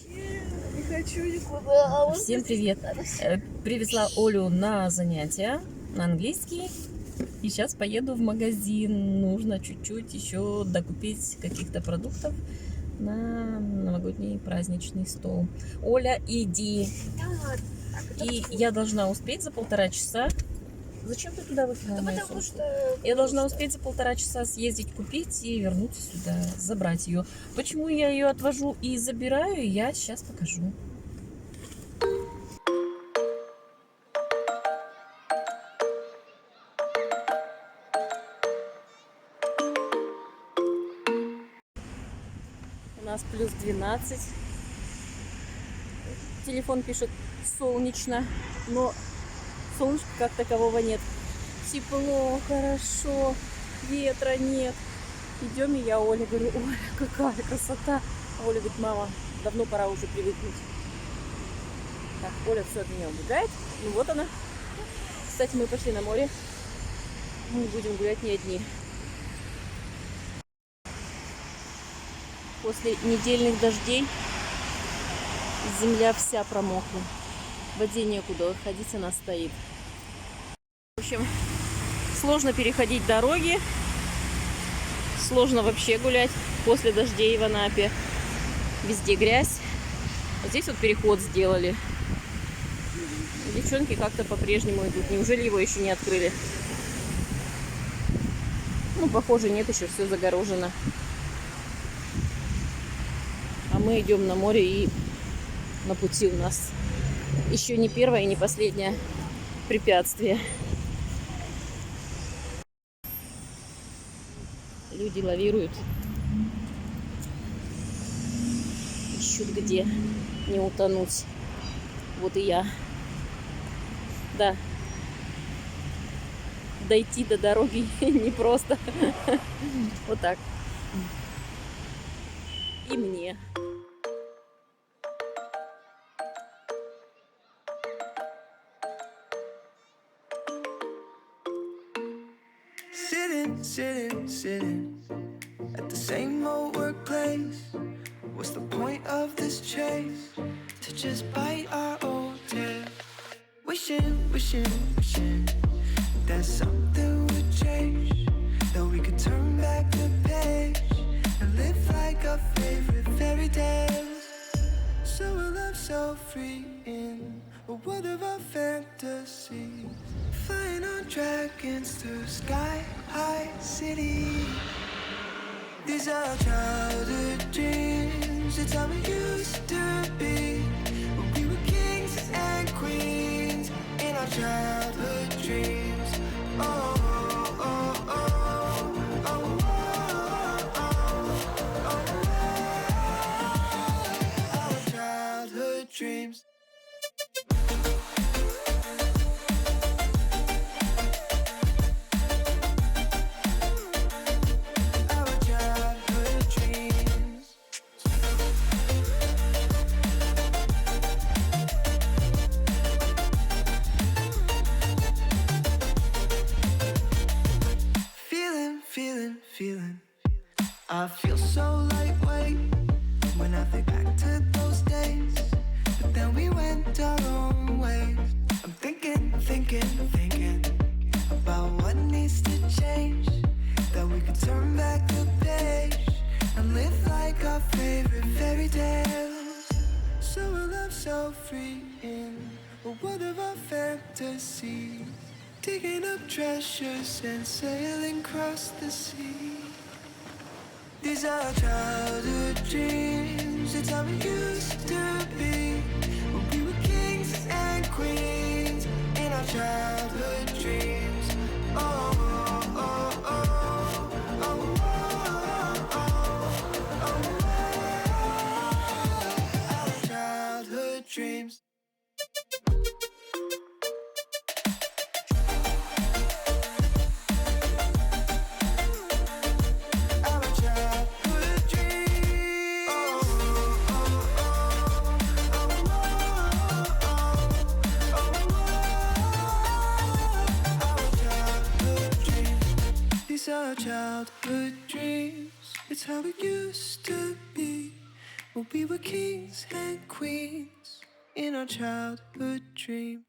Не хочу никуда. Всем привет! Привезла Олю на занятия, на английский. И сейчас поеду в магазин. Нужно чуть-чуть еще докупить каких-то продуктов на новогодний праздничный стол. Оля, иди! И я должна успеть за 1,5 часа. Зачем ты туда выкинула мою сумку? Я должна успеть за 1,5 часа съездить купить и вернуться сюда, забрать ее. Почему я ее отвожу и забираю, я сейчас покажу. У нас плюс 12. Телефон пишет солнечно, но солнышка как такового нет. Тепло, хорошо, ветра нет. Идем, и я Оле говорю: ой, какая красота. А Оля говорит: мама, давно пора уже привыкнуть. Так, Оля все от меня убегает. Ну вот она. Кстати, мы пошли на море. Мы будем гулять не одни. После недельных дождей земля вся промокла. В воде некуда ходить, она стоит. В общем, сложно переходить дороги. Сложно вообще гулять после дождей в Анапе. Везде грязь. Вот здесь вот переход сделали. Девчонки как-то по-прежнему идут. Неужели его еще не открыли? Ну, похоже, нет, еще все загорожено. А мы идем на море, и на пути у нас еще не первое и не последнее препятствие. Люди лавируют, ищут, где не утонуть. Вот и я. Да, дойти до дороги непросто. Вот так. И мне. Sitting at the same old workplace. What's the point of this chase? To just bite our old tail. Wishing that something would change, that we could turn back the page and live like our favorite fairy tales. So a love so free in a world of our fantasies, flying on dragons through sky-high cities. These are childhood dreams. It's how we used to be when we were kings and queens in our childhood dreams. Oh, oh, oh, oh, oh, oh, oh, our childhood dreams. Feeling, I feel so lightweight when I think back to those days, but then we went our own ways. I'm thinking about what needs to change, that we could turn back the page and live like our favorite fairy tales. So a love so free in a world of our fantasies, digging up treasures and sailing across the sea. These are childhood dreams. It's how we used to be when we were kings and queens in our childhood dreams. Oh, oh, oh, oh, oh, oh, oh, oh, our childhood dreams. Our childhood dreams. It's how we used to be we were kings and queens in our childhood dreams.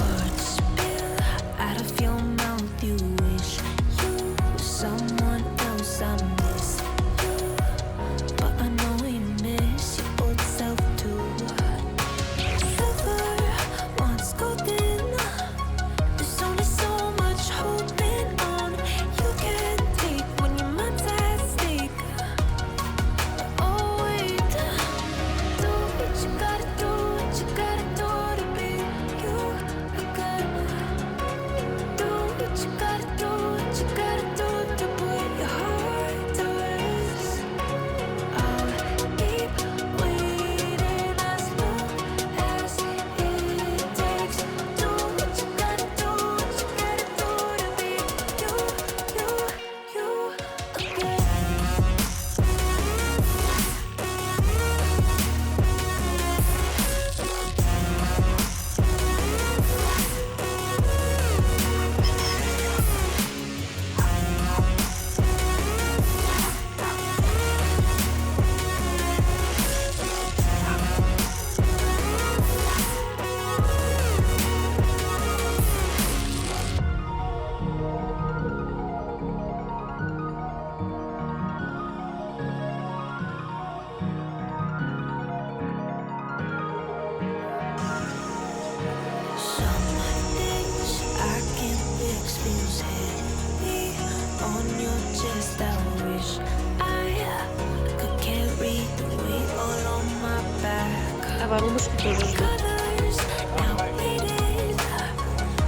Words spill out of your mouth. You wish you were someone else. I miss you, but I know we miss your old self too. Silver once golden. There's only so much holding on. You can't take when your mind's at stake. Oh wait, do what you gotta do, what you gotta do to be you again. Do what you gotta do, what you gotta do to put your heart to rest. I'll keep waiting as long as it takes. Do what you gotta do, what you gotta do to be you again. Some things I can't fix feels heavy on your chest. I wish I could carry the weight all on my back. А воробушки тоже ждут. Colors now faded.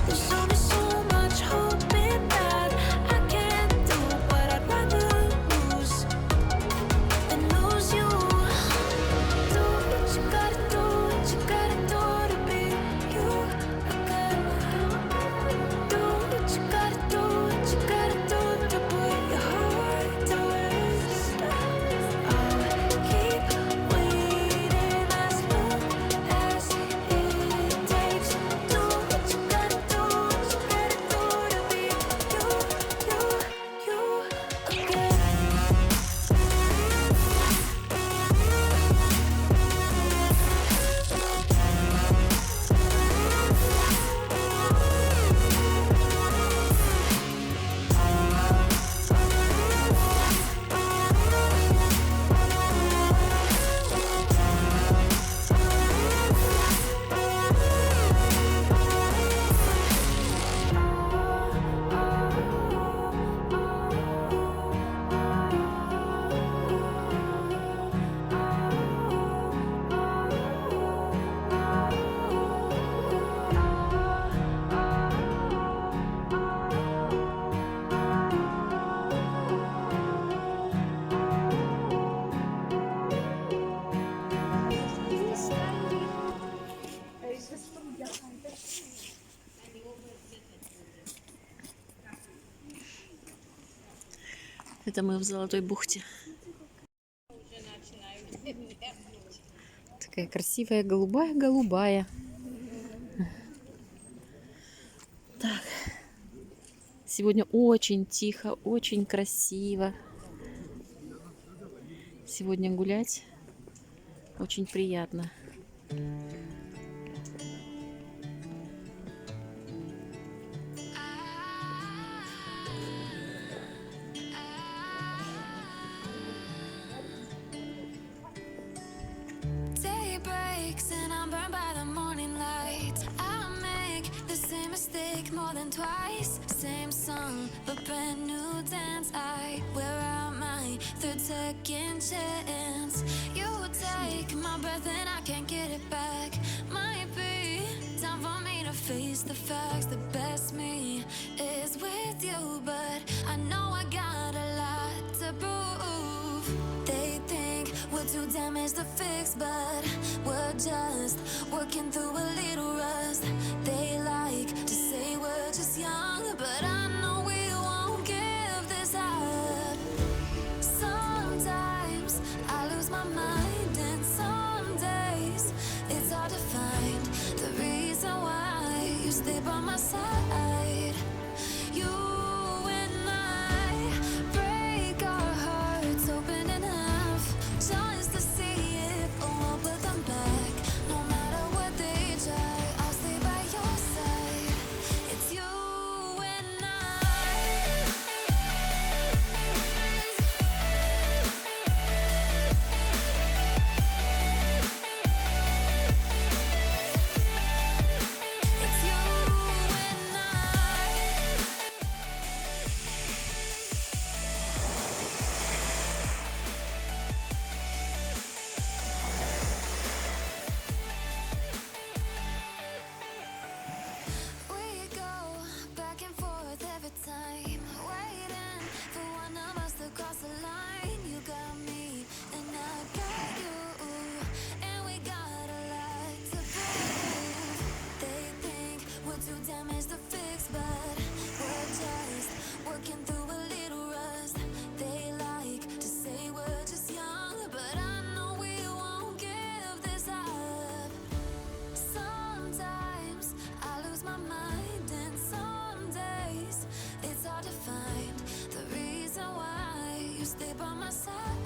There's only so much hoping that I can't do, but I'd rather lose than lose you. Do what you gotta do, what you gotta do to be you again. Do what you gotta do, what you gotta do to put your heart to rest. I'll keep waiting as long as it takes. Do what you gotta do, what you gotta do to be you again. Это мы в Золотой бухте. Такая красивая голубая. Так. Сегодня очень тихо, очень красиво. Сегодня гулять очень приятно. Day breaks and I'm burned by the morning light. I make the same mistake more than twice. Same song, but brand new dance. I wear out my third second chance. You take my breath and I can't get it back. Might be time for me to face the facts. The best me is with you, but I know I got a lot to prove. They think we're too damaged to fix, but we're just working through a little rust. They like to say we're just young, but I know we won't give this up. Sometimes I lose my mind, and some days stay by my side. You and I break our hearts open in half just to see if I won't put them back. No matter what they try, I'll stay by your side. It's you and I. It's you and I. We go back and forth every time, waiting for one of us to cross the line. You got me and I got you, and we got a lot to prove. They think we're too damaged to fix, but we're just working through a little rust. They like to say we're just young, but I know we won't give this up. Sometimes I lose my mind, and some days it's hard to find the reason why you stay by my side.